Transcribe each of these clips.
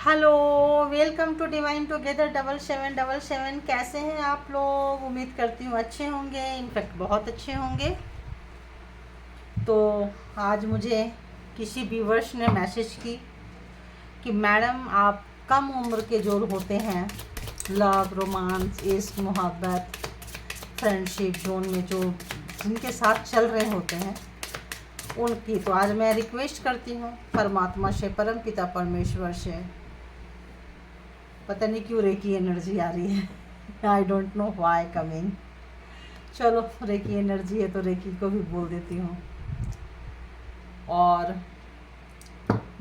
Hello, welcome to divine together 7777। कैसे हैं आप लोग? उम्मीद करती हूँ अच्छे होंगे, इनफैक्ट बहुत अच्छे होंगे। तो आज मुझे किसी व्यूवर्स ने मैसेज की कि मैडम आप कम उम्र के जो होते हैं, लव, रोमांस, इश्क, मोहब्बत, फ्रेंडशिप जोन में जो जिनके साथ चल रहे होते हैं उनकी, तो आज मैं रिक्वेस्ट करती हूँ परमात्मा से, परम पिता परमेश्वर से। पता नहीं क्यों रेकी एनर्जी आ रही है, I don't know why coming. चलो, रेकी एनर्जी है तो रेकी को भी बोल देती हूँ। और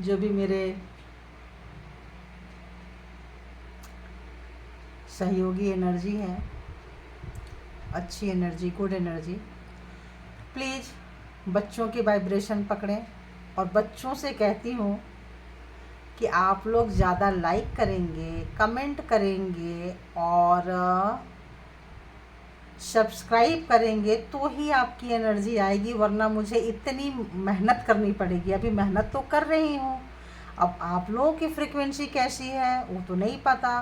जो भी मेरे सहयोगी एनर्जी है, अच्छी एनर्जी, गुड एनर्जी, प्लीज़ बच्चों की वाइब्रेशन पकड़ें। और बच्चों से कहती हूँ कि आप लोग ज़्यादा लाइक करेंगे, कमेंट करेंगे और सब्सक्राइब करेंगे तो ही आपकी एनर्जी आएगी, वरना मुझे इतनी मेहनत करनी पड़ेगी। अभी मेहनत तो कर रही हूँ, अब आप लोगों की फ्रीक्वेंसी कैसी है वो तो नहीं पता।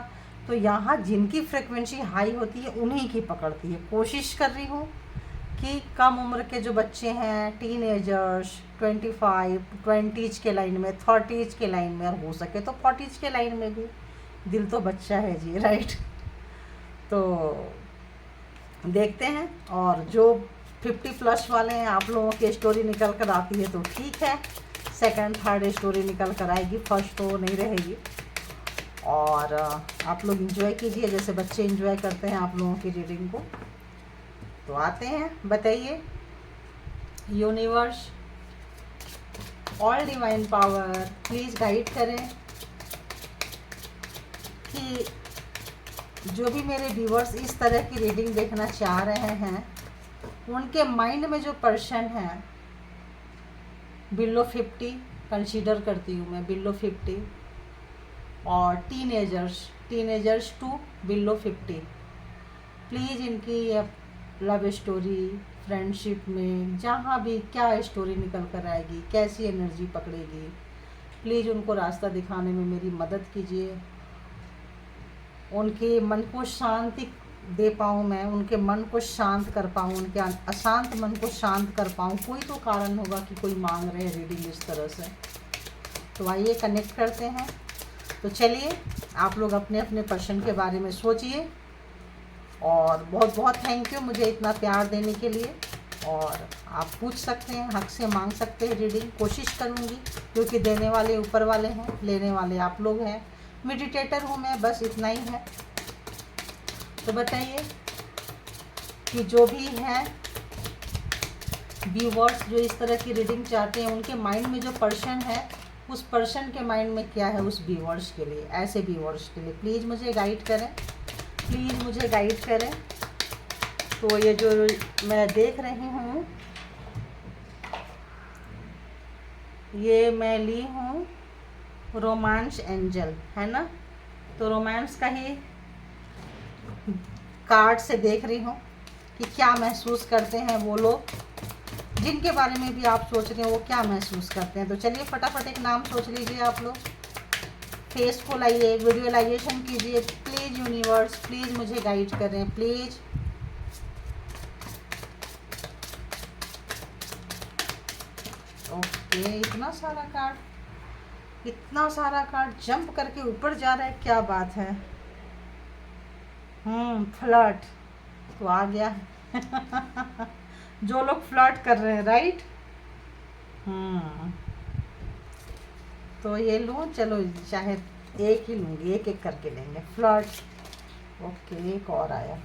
तो यहाँ जिनकी फ्रीक्वेंसी हाई होती है उन्हीं की पकड़ती है। कोशिश कर रही हूँ कि कम उम्र के जो बच्चे हैं, टीनेजर्स, 25, 20s के लाइन में, 30s के लाइन में, और हो सके तो 40s के लाइन में भी। दिल तो बच्चा है जी, राइट। तो देखते हैं। और जो 50 प्लस वाले हैं, आप लोगों की स्टोरी निकल कर आती है तो ठीक है, सेकंड थर्ड स्टोरी निकल कर आएगी, फर्स्ट तो नहीं रहेगी। और आप लोग एंजॉय कीजिए जैसे बच्चे एंजॉय करते हैं आप लोगों की रीडिंग को। तो आते हैं, बताइए universe, all divine power please guide करें कि जो भी मेरे व्यूवर्स इस तरह की रीडिंग देखना चाह रहे हैं, उनके माइंड में जो पर्सन है बिलो 50, कंसीडर करती हूँ मैं बिलो 50, और टीनेजर्स टू बिलो 50, प्लीज़ इनकी लव स्टोरी, फ्रेंडशिप में जहाँ भी क्या स्टोरी निकल कर आएगी, कैसी एनर्जी पकड़ेगी, प्लीज़ उनको रास्ता दिखाने में मेरी मदद कीजिए। उनके मन को शांति दे पाऊँ, मैं उनके मन को शांत कर पाऊँ, उनके अशांत मन को शांत कर पाऊँ। कोई तो कारण होगा कि कोई मांग रहे हैं रीडिंग इस तरह से। तो आइए कनेक्ट करते हैं। तो चलिए, आप लोग अपने अपने पर्सन के बारे में सोचिए। और बहुत बहुत थैंक यू मुझे इतना प्यार देने के लिए। और आप पूछ सकते हैं, हक से मांग सकते हैं रीडिंग। कोशिश करूँगी, क्योंकि देने वाले ऊपर वाले हैं, लेने वाले आप लोग हैं। मेडिटेटर हूँ मैं, बस इतना ही है। तो बताइए कि जो भी हैं व्यूवर्स जो इस तरह की रीडिंग चाहते हैं, उनके माइंड में जो पर्सन है, उस पर्सन के माइंड में क्या है उस व्यूवर्स के लिए, ऐसे व्यूवर्स के लिए प्लीज़ मुझे गाइड करें, प्लीज़ मुझे गाइड करें। तो ये जो मैं देख रही हूँ, ये मैं ली हूँ रोमांस एंजल, है ना। तो रोमांस का ही कार्ड से देख रही हूँ कि क्या महसूस करते हैं वो लोग, जिनके बारे में भी आप सोच रहे हैं वो क्या महसूस करते हैं। तो चलिए फटाफट एक नाम सोच लीजिए आप लोग, फेस को लाइए, विजुअलाइजेशन कीजिए। प्लीज़ यूनिवर्स, प्लीज़ मुझे गाइड करें, प्लीज़। ओके, इतना सारा कार्ड जंप करके ऊपर जा रहा है, क्या बात है। फ्लर्ट तो आ गया जो लोग फ्लर्ट कर रहे हैं, राइट। तो ये लूँ, चलो चाहे एक ही लूँगी, एक एक करके लेंगे। फ्लर्ट, ओके, एक और आया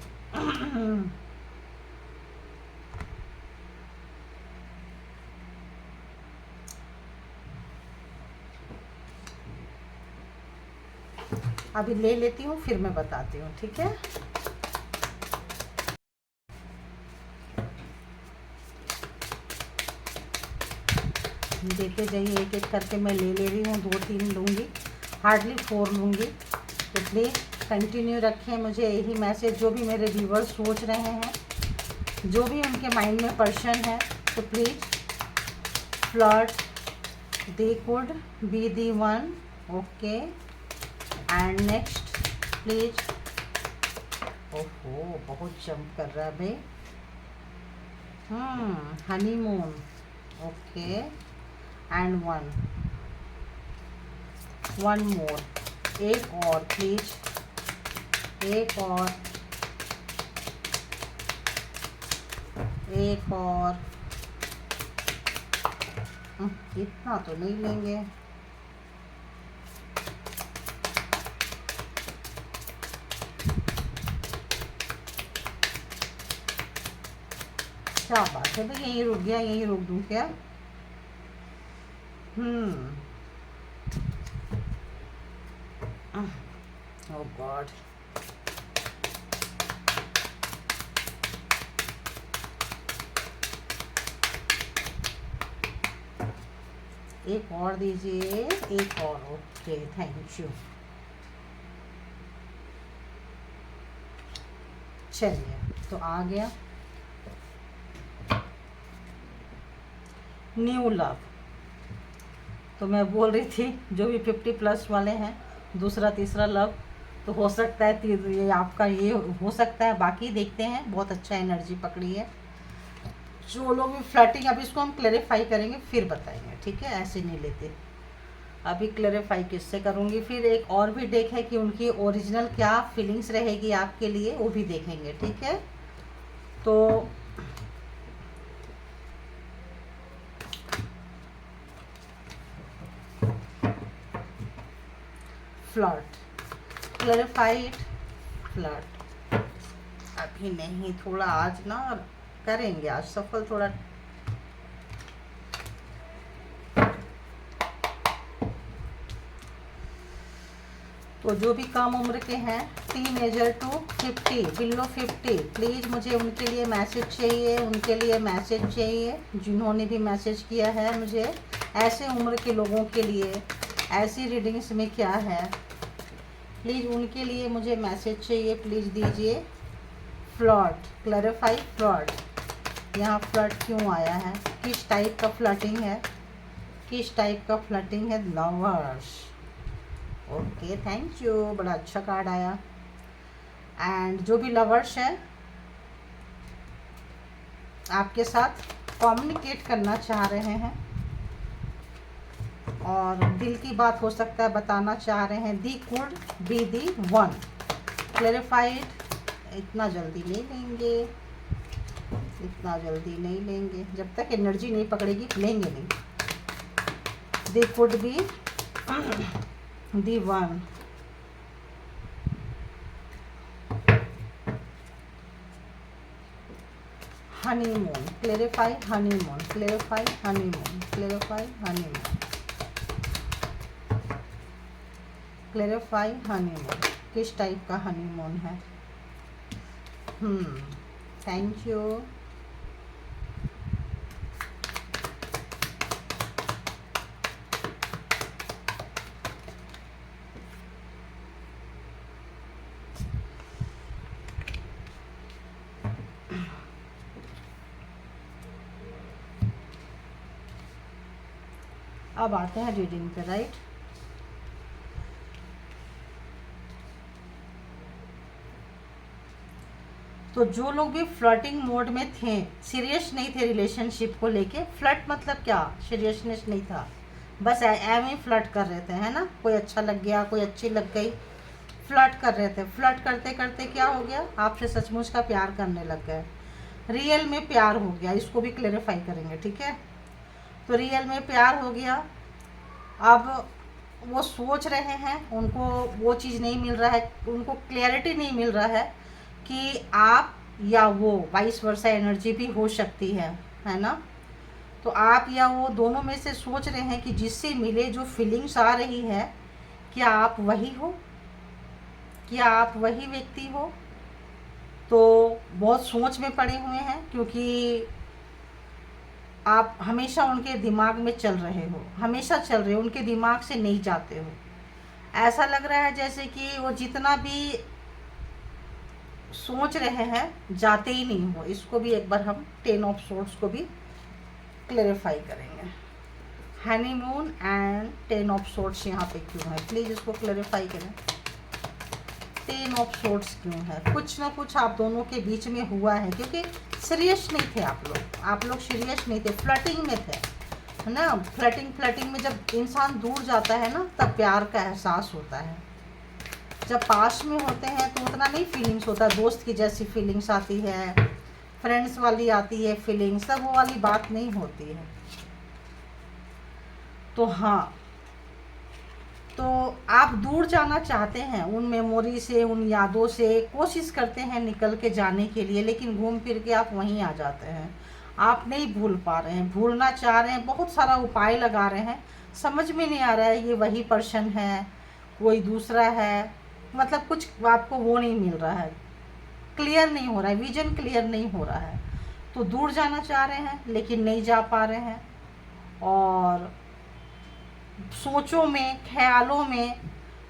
अभी ले लेती हूँ, फिर मैं बताती हूँ, ठीक है। देखे जाइए, एक एक करके मैं ले रही हूँ। 2-3 लूँगी, हार्डली 4 लूँगी। तो प्लीज़ कंटिन्यू रखें मुझे यही मैसेज। जो भी मेरे व्यूवर्स सोच रहे हैं, जो भी उनके माइंड में पर्सन है, तो please flirt, they could be the one, okay, and next please. ओहो बहुत जंप कर रहा है भाई। Honeymoon, okay, and one more, एक और प्लीज, एक और, एक और। इतना तो नहीं लेंगे। क्या बात है भाई, यहीं रुक गया, यहीं रुक दूं क्या? ओह गॉड, एक और दीजिए, एक और, ओके थैंक यू। चलिए तो आ गया न्यू लव। तो मैं बोल रही थी जो भी 50+ वाले हैं, दूसरा तीसरा लव तो हो सकता है ये आपका ये हो सकता है। बाकी देखते हैं, बहुत अच्छा एनर्जी पकड़ी है। जो लोग भी फ्लर्टिंग, अभी इसको हम क्लैरिफाई करेंगे फिर बताएंगे, ठीक है? ऐसे नहीं लेते, अभी क्लैरिफाई किससे करूँगी। फिर एक और भी डेक है कि उनकी ओरिजिनल क्या फीलिंग्स रहेगी आपके लिए, वो भी देखेंगे, ठीक है? तो फ्लर्ट, क्लैरिफाइड फ्लर्ट, अभी नहीं, थोड़ा आज ना करेंगे, आज सफल थोड़ा। तो जो भी कम उम्र के हैं, टीनेजर टू 50, बिलो 50, प्लीज़ मुझे उनके लिए मैसेज चाहिए, उनके लिए मैसेज चाहिए। जिन्होंने भी मैसेज किया है मुझे, ऐसे उम्र के लोगों के लिए ऐसी रीडिंग्स में क्या है, प्लीज़ उनके लिए मुझे मैसेज चाहिए, प्लीज़ दीजिए। फ्लर्ट, क्लैरिफाई फ्लर्ट, यहाँ फ्लर्ट क्यों आया है, किस टाइप का फ्लर्टिंग है, किस टाइप का फ्लर्टिंग है? लवर्स, ओके थैंक यू, बड़ा अच्छा कार्ड आया। एंड जो भी लवर्स हैं आपके साथ कम्युनिकेट करना चाह रहे हैं और दिल की बात हो सकता है बताना चाह रहे हैं, the could be the one. Clarified, इतना जल्दी नहीं लेंगे, इतना जल्दी नहीं लेंगे, जब तक एनर्जी नहीं पकड़ेगी लेंगे नहीं। The could be the one, honeymoon, clarify honeymoon, clarify honeymoon, clarify honeymoon, clarify honeymoon, किस टाइप का हनीमून है? Thank you. अब आते हैं रीडिंग पे, राइट? तो जो लोग भी फ्लर्टिंग मोड में थे, सीरियस नहीं थे रिलेशनशिप को लेके, फ्लर्ट मतलब क्या, सीरियसनेस नहीं था, बस एम ही फ्लर्ट कर रहे थे, है ना? कोई अच्छा लग गया, कोई अच्छी लग गई, फ्लर्ट कर रहे थे। फ्लर्ट करते करते क्या हो गया, आपसे सचमुच का प्यार करने लग गए, रियल में प्यार हो गया, इसको भी क्लैरिफाई करेंगे, ठीक है? तो रियल में प्यार हो गया, अब वो सोच रहे हैं, उनको वो चीज़ नहीं मिल रहा है, उनको क्लैरिटी नहीं मिल रहा है कि आप या वो, वाइस वर्सा एनर्जी भी हो सकती है ना? तो आप या वो दोनों में से सोच रहे हैं कि जिससे मिले जो फीलिंग्स आ रही है, क्या आप वही हो, क्या आप वही व्यक्ति हो? तो बहुत सोच में पड़े हुए हैं, क्योंकि आप हमेशा उनके दिमाग में चल रहे हो, हमेशा चल रहे हो, उनके दिमाग से नहीं जाते हो। ऐसा लग रहा है जैसे कि वो जितना भी सोच रहे हैं जाते ही नहीं हो। इसको भी एक बार हम 10 ऑफ सोर्ड्स को भी क्लैरिफाई करेंगे। हनीमून एंड 10 ऑफ सोर्ड्स यहाँ पे क्यों है, प्लीज़ इसको क्लैरिफाई करें। टेन ऑफ सोर्ड्स क्यों है? कुछ ना कुछ आप दोनों के बीच में हुआ है, क्योंकि सीरियस नहीं थे आप लोग सीरियस नहीं थे, फ्लर्टिंग में थे, है ना। फ्लर्टिंग में जब इंसान दूर जाता है ना, तब प्यार का एहसास होता है। जब पास में होते हैं तो उतना नहीं फीलिंग्स होता, दोस्त की जैसी फीलिंग्स आती है, फ्रेंड्स वाली आती है फीलिंग्स, सब वो वाली बात नहीं होती है। तो हाँ, तो आप दूर जाना चाहते हैं उन मेमोरी से, उन यादों से, कोशिश करते हैं निकल के जाने के लिए, लेकिन घूम फिर के आप वहीं आ जाते हैं। आप नहीं भूल पा रहे हैं, भूलना चाह रहे हैं, बहुत सारा उपाय लगा रहे हैं, समझ में नहीं आ रहा है ये वही पर्सन है, कोई दूसरा है, मतलब कुछ आपको वो नहीं मिल रहा है, क्लियर नहीं हो रहा है, विजन क्लियर नहीं हो रहा है। तो दूर जाना चाह रहे हैं लेकिन नहीं जा पा रहे हैं, और सोचों में, ख्यालों में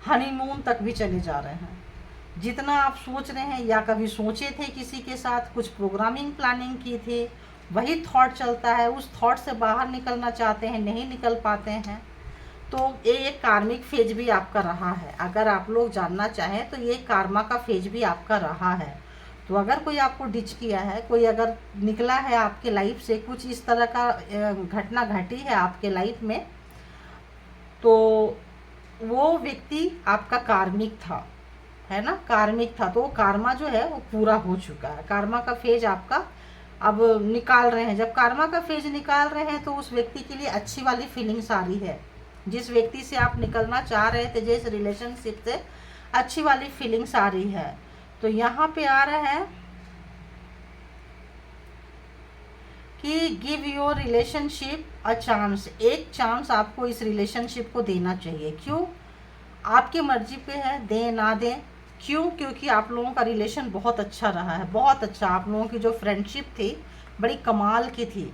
हनीमून तक भी चले जा रहे हैं। जितना आप सोच रहे हैं, या कभी सोचे थे किसी के साथ, कुछ प्रोग्रामिंग प्लानिंग की थी, वही थॉट चलता है, उस थॉट से बाहर निकलना चाहते हैं, नहीं निकल पाते हैं। तो ये एक कार्मिक फेज भी आपका रहा है। अगर आप लोग जानना चाहें तो ये कार्मा का फेज भी आपका रहा है। तो अगर कोई आपको डिच किया है, कोई अगर निकला है आपके लाइफ से, कुछ इस तरह का घटना घटी है आपके लाइफ में, तो वो व्यक्ति आपका कार्मिक था, है ना, कार्मिक था। तो कार्मा जो है वो पूरा हो चुका है, कार्मा का फेज आपका अब निकाल रहे हैं। जब कार्मा का फेज निकाल रहे हैं तो उस व्यक्ति के लिए अच्छी वाली फीलिंग्स आ रही है। जिस व्यक्ति से आप निकलना चाह रहे थे, जिस रिलेशनशिप से, अच्छी वाली फीलिंग्स आ रही है। तो यहाँ पे आ रहा है कि give your relationship a chance, एक चांस आपको इस रिलेशनशिप को देना चाहिए। क्यों? आपकी मर्जी पे है, दें ना दें। क्यों? क्योंकि आप लोगों का रिलेशन बहुत अच्छा रहा है, बहुत अच्छा। आप लोगों की जो फ्रेंडशिप थी बड़ी कमाल की थी,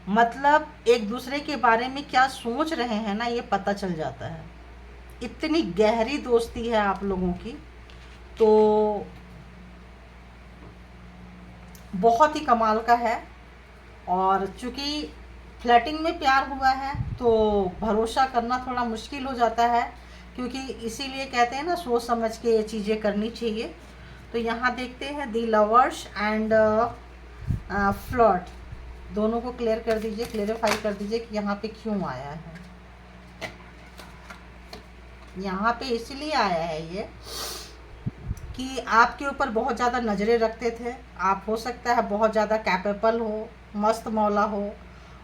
मतलब एक दूसरे के बारे में क्या सोच रहे हैं ना, ये पता चल जाता है। इतनी गहरी दोस्ती है आप लोगों की, तो बहुत ही कमाल का है। और चूँकि फ्लर्टिंग में प्यार हुआ है तो भरोसा करना थोड़ा मुश्किल हो जाता है, क्योंकि इसीलिए कहते हैं ना, सोच समझ के ये चीज़ें करनी चाहिए। तो यहाँ देखते हैं दी लवर्स एंड फ्लर्ट, दोनों को क्लियर कर दीजिए, क्लेरिफाई कर दीजिए कि यहाँ पे क्यों आया है। यहाँ पे इसलिए आया है ये कि आपके ऊपर बहुत ज़्यादा नज़रें रखते थे। आप हो सकता है बहुत ज़्यादा कैपेबल हो, मस्त मौला हो,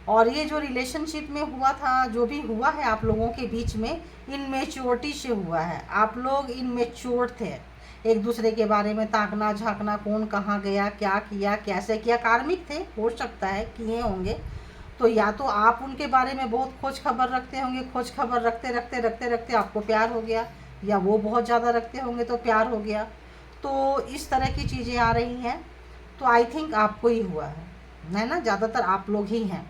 और ये जो रिलेशनशिप में हुआ था, जो भी हुआ है आप लोगों के बीच में, इनमेच्योरिटी से हुआ है। आप लोग इनमेच्योर थे, एक दूसरे के बारे में ताकना झांकना, कौन कहाँ गया, क्या किया, कैसे किया। कार्मिक थे, हो सकता है किए होंगे। तो या तो आप उनके बारे में बहुत खोज खबर रखते होंगे, खोज खबर रखते रखते रखते रखते आपको प्यार हो गया, या वो बहुत ज़्यादा रखते होंगे तो प्यार हो गया। तो इस तरह की चीज़ें आ रही हैं। तो आई थिंक आपको ही हुआ है ना, ज़्यादातर आप लोग ही हैं।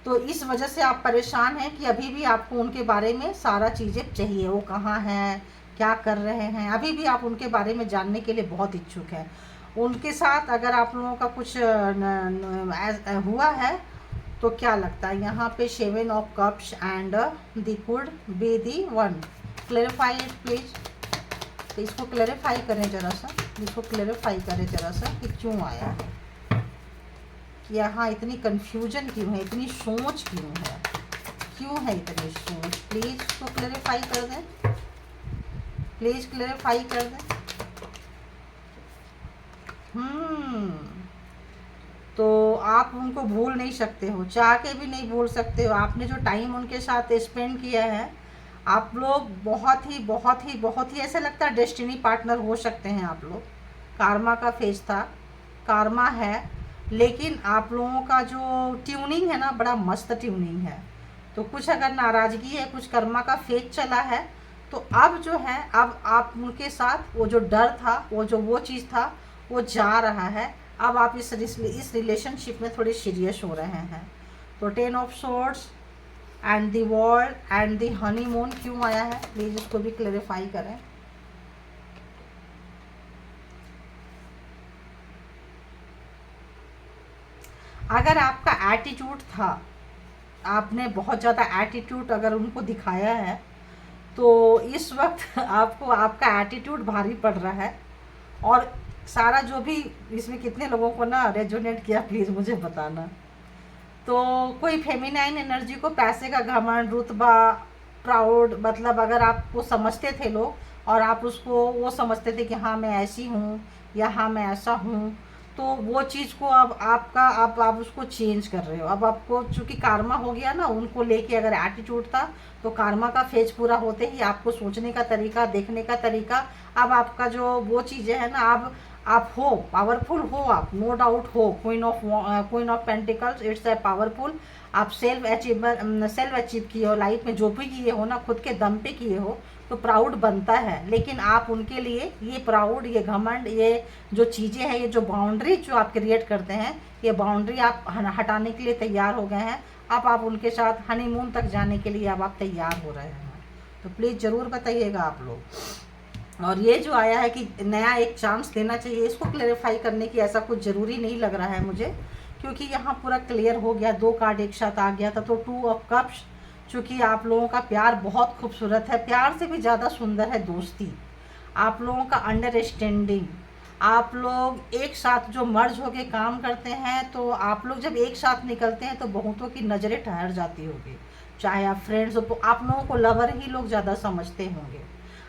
तो इस वजह से आप परेशान हैं कि अभी भी आपको उनके बारे में सारा चीज़ें चाहिए, वो कहाँ हैं, क्या कर रहे हैं, अभी भी आप उनके बारे में जानने के लिए बहुत इच्छुक हैं। उनके साथ अगर आप लोगों का कुछ हुआ है तो क्या लगता है? यहाँ पे 7 of cups and the could be the 1। Clarify it please. तो इसको क्लेरिफाई करें ज़रा सा, इसको क्लेरिफाई करें ज़रा सा कि क्यों आया है, कि यहाँ इतनी कन्फ्यूजन क्यों है, इतनी सोच क्यों है इतनी सोच। प्लीज़ इसको क्लेरिफाई कर दें, प्लीज़ क्लेरिफाई कर दें। तो आप उनको भूल नहीं सकते हो, चाह के भी नहीं भूल सकते हो। आपने जो टाइम उनके साथ स्पेंड किया है, आप लोग बहुत ही बहुत ही बहुत ही ऐसा लगता है डेस्टिनी पार्टनर हो सकते हैं आप लोग। कार्मा का फेज था, कार्मा है, लेकिन आप लोगों का जो ट्यूनिंग है ना, बड़ा मस्त ट्यूनिंग है। तो कुछ अगर नाराज़गी है, कुछ कर्मा का फेज चला है, तो अब जो है, अब आप उनके साथ वो जो डर था, वो चीज़ था, वो जा रहा है। अब आप इस रिलेशनशिप में थोड़े सीरियस हो रहे हैं। तो 10 of swords and the world and the honeymoon क्यों आया है, प्लीज़ इसको भी क्लेरिफाई करें। अगर आपका एटीट्यूड था, आपने बहुत ज़्यादा एटीट्यूड अगर उनको दिखाया है, तो इस वक्त आपको आपका एटीट्यूड भारी पड़ रहा है। और सारा जो भी इसमें कितने लोगों को ना रेजोनेट किया प्लीज़ मुझे बताना। तो कोई फेमिनाइन एनर्जी को पैसे का घमंड, रुतबा, प्राउड, मतलब अगर आपको समझते थे लोग और आप उसको वो समझते थे कि हाँ मैं ऐसी हूँ या हाँ मैं ऐसा हूँ, तो वो चीज़ को अब आपका आप उसको चेंज कर रहे हो। अब आपको चूँकि कार्मा हो गया ना, उनको लेके अगर एटीट्यूड था तो कार्मा का फेज पूरा होते ही आपको सोचने का तरीका, देखने का तरीका, अब आपका जो वो चीज़ें हैं ना, अब आप हो पावरफुल हो, आप नो डाउट हो। Queen of pentacles, it's a powerful. आप सेल्फ अचीव किए हो लाइफ में, जो भी किए हो ना खुद के दम पे किए हो, तो प्राउड बनता है। लेकिन आप उनके लिए ये प्राउड, ये घमंड, ये जो चीज़ें हैं, ये जो बाउंड्री जो आप क्रिएट करते हैं, ये बाउंड्री आप हटाने के लिए तैयार हो गए हैं। अब आप उनके साथ हनीमून तक जाने के लिए अब आप तैयार हो रहे हैं। तो प्लीज़ ज़रूर बताइएगा आप लोग। और ये जो आया है कि नया एक चांस देना चाहिए, इसको क्लेरिफाई करने की ऐसा कुछ ज़रूरी नहीं लग रहा है मुझे, क्योंकि यहाँ पूरा क्लियर हो गया। 2 कार्ड एक साथ आ गया था। तो 2 ऑफ कप्स, चूँकि आप लोगों का प्यार बहुत खूबसूरत है, प्यार से भी ज़्यादा सुंदर है दोस्ती, आप लोगों का अंडरस्टैंडिंग, आप लोग एक साथ जो मर्ज होके काम करते हैं, तो आप लोग जब एक साथ निकलते हैं तो बहुतों की नज़रें ठहर जाती होगी। चाहे आप फ्रेंड्स हो, आप लोगों को लवर ही लोग ज़्यादा समझते होंगे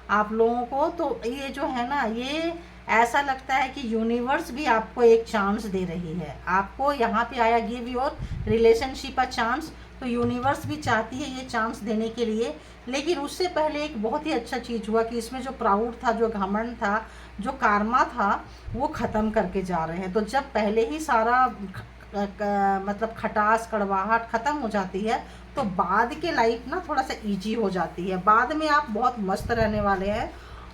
आप लोगों को। तो ये जो है ना, ये ऐसा लगता है कि यूनिवर्स भी आपको एक चांस दे रही है। आपको यहाँ पे आया give your relationship a chance, तो यूनिवर्स भी चाहती है ये चांस देने के लिए। लेकिन उससे पहले एक बहुत ही अच्छा चीज़ हुआ कि इसमें जो प्राउड था, जो घमंड था, जो कार्मा था, वो ख़त्म करके जा रहे हैं। तो जब पहले ही सारा मतलब खटास, कड़वाहट ख़त्म हो जाती है, तो बाद के लाइफ ना थोड़ा सा इजी हो जाती है। बाद में आप बहुत मस्त रहने वाले हैं।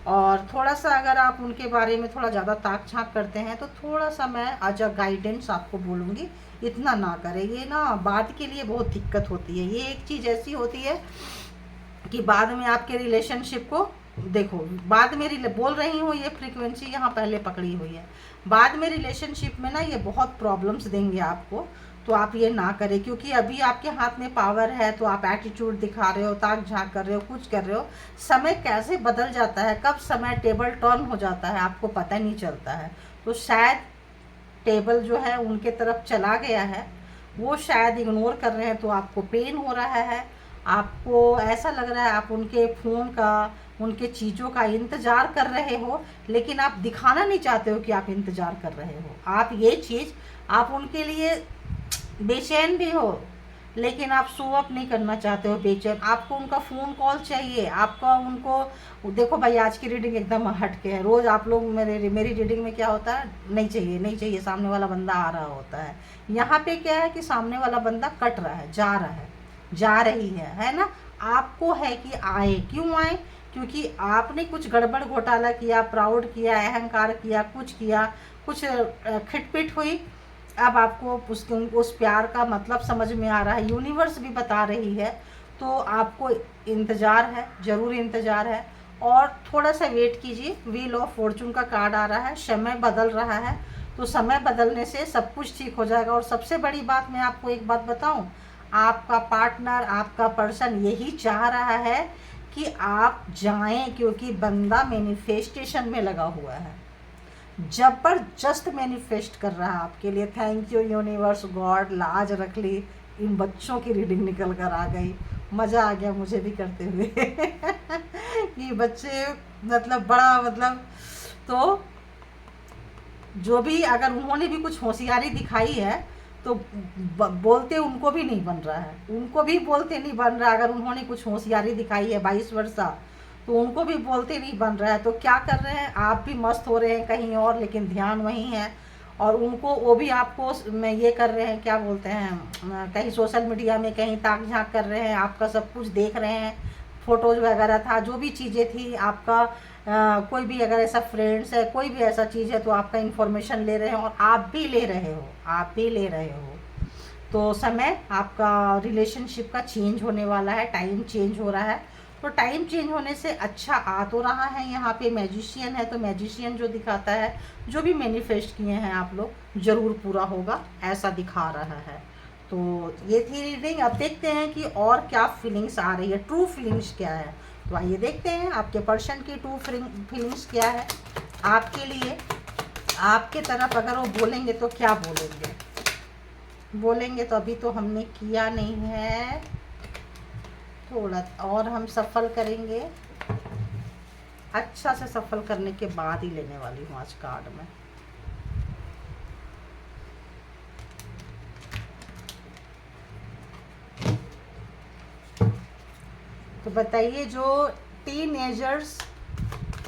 और थोड़ा सा अगर आप उनके बारे में थोड़ा ज़्यादा ताक झाँक करते हैं, तो थोड़ा सा मैं एज अ गाइडेंस आपको बोलूँगी, इतना ना करें। ये ना बाद के लिए बहुत दिक्कत होती है। ये एक चीज़ ऐसी होती है कि बाद में आपके रिलेशनशिप को देखो, बाद में बोल रही हूँ, ये फ्रीक्वेंसी यहाँ पहले पकड़ी हुई है। बाद में रिलेशनशिप में ना ये बहुत प्रॉब्लम्स देंगे आपको। तो आप ये ना करें, क्योंकि अभी आपके हाथ में पावर है, तो आप एटीट्यूड दिखा रहे हो, ताक झाँक कर रहे हो, कुछ कर रहे हो। समय कैसे बदल जाता है, कब समय टेबल टर्न हो जाता है, आपको पता नहीं चलता है। तो शायद टेबल जो है उनके तरफ चला गया है, वो शायद इग्नोर कर रहे हैं, तो आपको पेन हो रहा है। आपको ऐसा लग रहा है आप उनके फ़ोन का, उनके चीज़ों का इंतज़ार कर रहे हो, लेकिन आप दिखाना नहीं चाहते हो कि आप इंतज़ार कर रहे हो। आप ये चीज़, आप उनके लिए बेचैन भी हो, लेकिन आप शो अप नहीं करना चाहते हो बेचैन। आपको उनका फ़ोन कॉल चाहिए, आपका उनको देखो भाई, आज की रीडिंग एकदम हट के है। रोज़ आप लोग मेरी रीडिंग में क्या होता है, नहीं चाहिए नहीं चाहिए, सामने वाला बंदा आ रहा होता है। यहाँ पे क्या है कि सामने वाला बंदा कट रहा है, जा रहा है, जा रही है ना। आपको है कि आए, क्यों आए, क्योंकि आपने कुछ गड़बड़ घोटाला किया, प्राउड किया, अहंकार किया, कुछ खिटपिट हुई। अब आपको उस प्यार का मतलब समझ में आ रहा है, यूनिवर्स भी बता रही है। तो आपको इंतज़ार है, ज़रूर इंतज़ार है। और थोड़ा सा वेट कीजिए। व्हील ऑफ फॉर्चून का कार्ड आ रहा है, समय बदल रहा है। तो समय बदलने से सब कुछ ठीक हो जाएगा। और सबसे बड़ी बात, मैं आपको एक बात बताऊं, आपका पार्टनर, आपका पर्सन यही चाह रहा है कि आप जाएं, क्योंकि बंदा मैनिफेस्टेशन में लगा हुआ है, जबरदस्त मैनिफेस्ट कर रहा है आपके लिए। थैंक यू यूनिवर्स, गॉड, लाज रख ली। इन बच्चों की रीडिंग निकल कर आ गई, मज़ा आ गया मुझे भी करते हुए कि बच्चे मतलब बड़ा मतलब, तो जो भी अगर उन्होंने भी कुछ होशियारी दिखाई है, तो बोलते उनको भी नहीं बन रहा है, उनको भी बोलते नहीं बन रहा। अगर उन्होंने कुछ होशियारी दिखाई है 22 वर्षा, तो उनको भी बोलते नहीं बन रहा है। तो क्या कर रहे हैं, आप भी मस्त हो रहे हैं कहीं और, लेकिन ध्यान वहीं है। और उनको, वो भी आपको में ये कर रहे हैं, क्या बोलते हैं, कहीं सोशल मीडिया में कहीं ताक झाँक कर रहे हैं, आपका सब कुछ देख रहे हैं, फ़ोटोज़ वगैरह था, जो भी चीज़ें थी आपका, कोई भी अगर ऐसा फ्रेंड्स है, कोई भी ऐसा चीज़ है, तो आपका इन्फॉर्मेशन ले रहे हैं। और आप भी ले रहे हो, आप भी ले रहे हो। तो समय आपका रिलेशनशिप का चेंज होने वाला है, टाइम चेंज हो रहा है। तो टाइम चेंज होने से अच्छा आ तो रहा है। यहाँ पे मैजिशियन है, तो मैजिशियन जो दिखाता है, जो भी मैनिफेस्ट किए हैं आप लोग, ज़रूर पूरा होगा, ऐसा दिखा रहा है। तो ये थी रीडिंग। अब देखते हैं कि और क्या फीलिंग्स आ रही है, ट्रू फीलिंग्स क्या है। तो आइए देखते हैं आपके पर्सन की ट्रू फीलिंग्स क्या है आपके लिए। आपके तरफ अगर वो बोलेंगे तो क्या बोलेंगे तो अभी तो हमने किया नहीं है, थोड़ा और हम सफल करेंगे। अच्छा से सफल करने के बाद ही लेने वाली हूँ आज कार्ड में। तो बताइए जो टीनेजर्स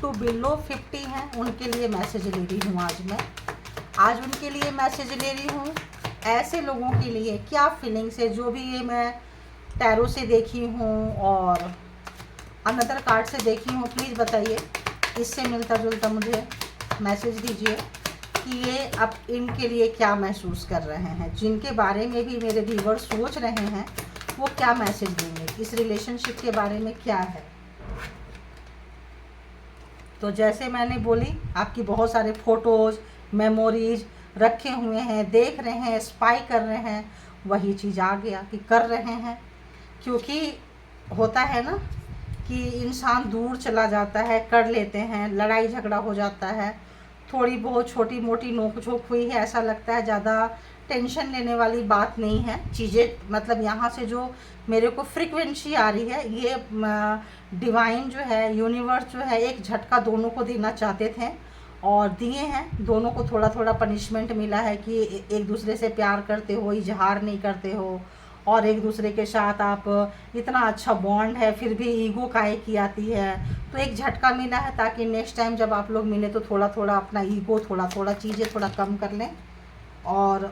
टू बिलो 50 हैं उनके लिए मैसेज ले रही हूँ आज मैं। आज उनके लिए मैसेज ले रही हूँ। ऐसे लोगों के लिए क्या फीलिंग्स है, जो भी ये मैं टैरो से देखी हूँ और अनदर कार्ड से देखी हूँ, प्लीज़ बताइए, इससे मिलता जुलता मुझे मैसेज दीजिए कि ये अब इनके लिए क्या महसूस कर रहे हैं। जिनके बारे में भी मेरे व्यूअर्स सोच रहे हैं वो क्या मैसेज देंगे, इस रिलेशनशिप के बारे में क्या है। तो जैसे मैंने बोली, आपकी बहुत सारे फोटोज़ मेमोरीज रखे हुए हैं, देख रहे हैं, स्पाई कर रहे हैं, वही चीज़ आ गया कि कर रहे हैं। क्योंकि होता है ना कि इंसान दूर चला जाता है, कर लेते हैं, लड़ाई झगड़ा हो जाता है, थोड़ी बहुत छोटी मोटी नोक झोंक हुई है, ऐसा लगता है ज़्यादा टेंशन लेने वाली बात नहीं है चीज़ें। मतलब यहाँ से जो मेरे को फ्रीक्वेंसी आ रही है, ये डिवाइन जो है, यूनिवर्स जो है, एक झटका दोनों को देना चाहते थे और दिए हैं। दोनों को थोड़ा थोड़ा पनिशमेंट मिला है कि एक दूसरे से प्यार करते हो, इजहार नहीं करते हो और एक दूसरे के साथ आप इतना अच्छा बॉन्ड है फिर भी ईगो काहे की आती है। तो एक झटका मिला है ताकि नेक्स्ट टाइम जब आप लोग मिले तो थोड़ा थोड़ा अपना ईगो, थोड़ा थोड़ा चीज़ें थोड़ा कम कर लें। और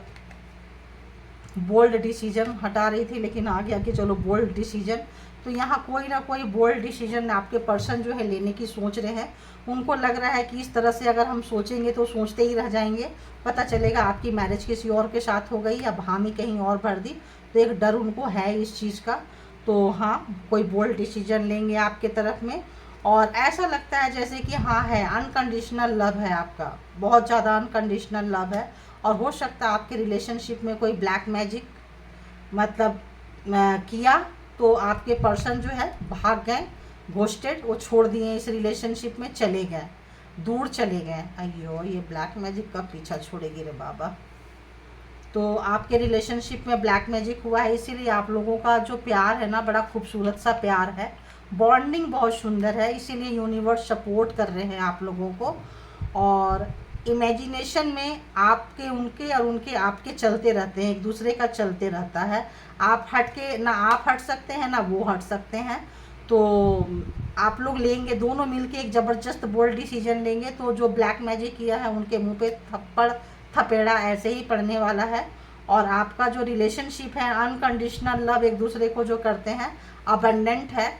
बोल्ड डिसीजन हटा रही थी लेकिन आ गया कि चलो बोल्ड डिसीजन। तो यहाँ कोई ना कोई बोल्ड डिसीजन आपके पर्सन जो है लेने की सोच रहे हैं। उनको लग रहा है कि इस तरह से अगर हम सोचेंगे तो सोचते ही रह जाएंगे, पता चलेगा आपकी मैरिज किसी और के साथ हो गई या हामी कहीं और भर दी। तो एक डर उनको है इस चीज़ का। तो हाँ, कोई बोल्ड डिसीजन लेंगे आपके तरफ में और ऐसा लगता है जैसे कि हाँ है, अनकंडीशनल लव है आपका, बहुत ज़्यादा अनकंडीशनल लव है। और हो सकता है आपके रिलेशनशिप में कोई ब्लैक मैजिक मतलब किया तो आपके पर्सन जो है भाग गए, घोस्टेड, वो छोड़ दिए, इस रिलेशनशिप में चले गए, दूर चले गए। अयो, ये ब्लैक मैजिक कब पीछा छोड़ेगी रे बाबा। तो आपके रिलेशनशिप में ब्लैक मैजिक हुआ है, इसीलिए आप लोगों का जो प्यार है ना, बड़ा खूबसूरत सा प्यार है, बॉन्डिंग बहुत सुंदर है, इसीलिए यूनिवर्स सपोर्ट कर रहे हैं आप लोगों को। और इमेजिनेशन में आपके उनके और उनके आपके चलते रहते हैं, एक दूसरे का चलते रहता है। आप हट के ना आप हट सकते हैं ना वो हट सकते हैं। तो आप लोग लेंगे दोनों मिलके एक ज़बरदस्त बोल्ड डिसीजन लेंगे तो जो ब्लैक मैजिक किया है उनके मुंह पे थप्पड़ थपेड़ा ऐसे ही पड़ने वाला है। और आपका जो रिलेशनशिप है, अनकंडीशनल लव एक दूसरे को जो करते हैं, अबंडेंट है,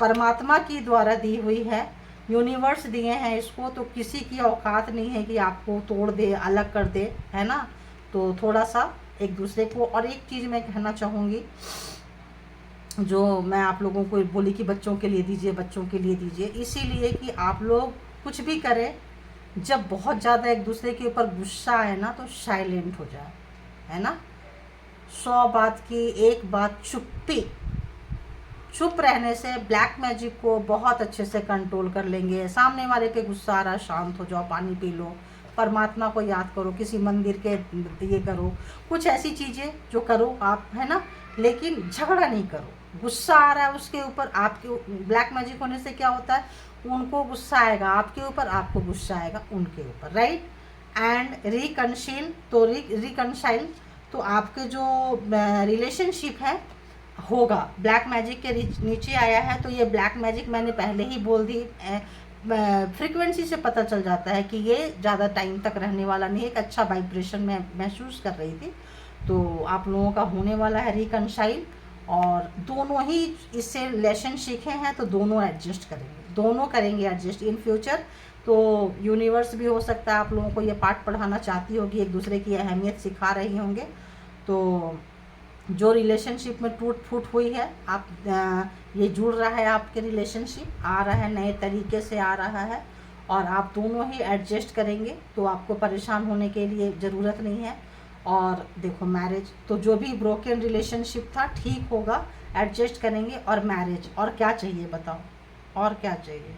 परमात्मा की द्वारा दी हुई है, यूनिवर्स दिए हैं इसको। तो किसी की औकात नहीं है कि आपको तोड़ दे, अलग कर दे, है ना। तो थोड़ा सा एक दूसरे को। और एक चीज़ मैं कहना चाहूँगी, जो मैं आप लोगों को बोली कि बच्चों के लिए दीजिए, बच्चों के लिए दीजिए, इसीलिए कि आप लोग कुछ भी करें, जब बहुत ज़्यादा एक दूसरे के ऊपर गुस्सा है ना तो साइलेंट हो जाए, है ना। 100 बात की एक बात चुप्पी, चुप रहने से ब्लैक मैजिक को बहुत अच्छे से कंट्रोल कर लेंगे। सामने वाले पे गुस्सा आ रहा है, शांत हो जाओ, पानी पी लो, परमात्मा को याद करो, किसी मंदिर के ये करो, कुछ ऐसी चीज़ें जो करो आप, है ना। लेकिन झगड़ा नहीं करो। गुस्सा आ रहा है उसके ऊपर, आपके ब्लैक मैजिक होने से क्या होता है, उनको गुस्सा आएगा आपके ऊपर, आपको गुस्सा आएगा उनके ऊपर, राइट। एंड रिकनशील, तो रिकनशाइल, तो आपके जो रिलेशनशिप है होगा, ब्लैक मैजिक के नीचे आया है। तो ये ब्लैक मैजिक मैंने पहले ही बोल दी, फ्रीक्वेंसी से पता चल जाता है कि ये ज़्यादा टाइम तक रहने वाला नहीं है। एक अच्छा वाइब्रेशन में महसूस कर रही थी। तो आप लोगों का होने वाला है रिकनशाइल, और दोनों ही इससे लेसन सीखे हैं तो दोनों एडजस्ट करेंगे, दोनों करेंगे एडजस्ट इन फ्यूचर। तो यूनिवर्स भी हो सकता है आप लोगों को ये पाठ पढ़ाना चाहती होगी, एक दूसरे की अहमियत सिखा रही होंगे। तो जो रिलेशनशिप में टूट फूट हुई है, आप ये जुड़ रहा है, आपके रिलेशनशिप आ रहा है, नए तरीके से आ रहा है और आप दोनों ही एडजस्ट करेंगे। तो आपको परेशान होने के लिए ज़रूरत नहीं है। और देखो मैरिज, तो जो भी ब्रोकन रिलेशनशिप था ठीक होगा, एडजस्ट करेंगे। और मैरिज, और क्या चाहिए बताओ। और क्या चाहिए।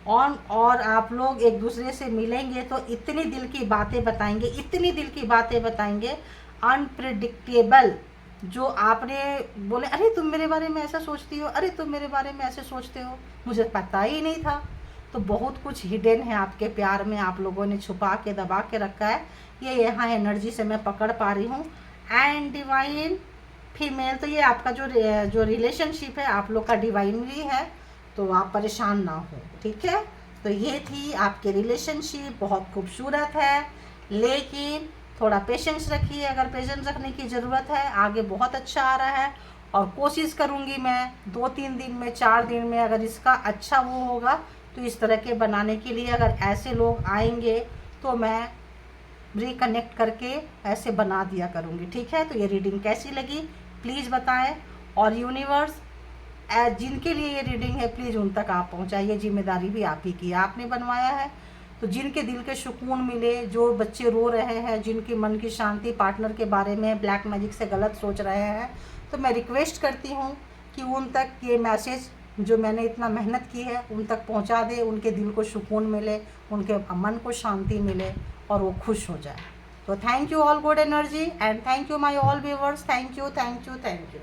और आप लोग एक दूसरे से मिलेंगे तो इतनी दिल की बातें बताएंगे, इतनी दिल की बातें बताएंगे, अनप्रिडिक्टेबल। जो आपने बोले अरे तुम मेरे बारे में ऐसा सोचती हो, अरे तुम मेरे बारे में ऐसे सोचते हो, मुझे पता ही नहीं था। तो बहुत कुछ हिडन है आपके प्यार में, आप लोगों ने छुपा के दबा के रखा है। ये यहाँ एनर्जी से मैं पकड़ पा रही हूँ। एंड डिवाइन फीमेल, तो ये आपका जो रिलेशनशिप है आप लोग का डिवाइनली है, तो आप परेशान ना हो, ठीक है। तो ये थी आपके रिलेशनशिप, बहुत खूबसूरत है, लेकिन थोड़ा पेशेंस रखिए। अगर पेशेंस रखने की ज़रूरत है, आगे बहुत अच्छा आ रहा है। और कोशिश करूँगी मैं 2-3 दिन में, 4 दिन में, अगर इसका अच्छा वो होगा तो इस तरह के बनाने के लिए, अगर ऐसे लोग आएंगे तो मैं रिकनेक्ट करके ऐसे बना दिया करूँगी, ठीक है। तो ये रीडिंग कैसी लगी प्लीज़ बताएं। और यूनिवर्स जिनके लिए ये रीडिंग है प्लीज़ उन तक आप पहुँचाइए, जिम्मेदारी भी आप ही की है, आपने बनवाया है। तो जिनके दिल के सुकून मिले, जो बच्चे रो रहे हैं, जिनकी मन की शांति पार्टनर के बारे में ब्लैक मैजिक से गलत सोच रहे हैं, तो मैं रिक्वेस्ट करती हूँ कि उन तक ये मैसेज जो मैंने इतना मेहनत की है उन तक पहुँचा दे, उनके दिल को सुकून मिले, उनके मन को शांति मिले और वो खुश हो जाए। तो thank you all good energy and thank you my all viewers, thank you thank you thank you.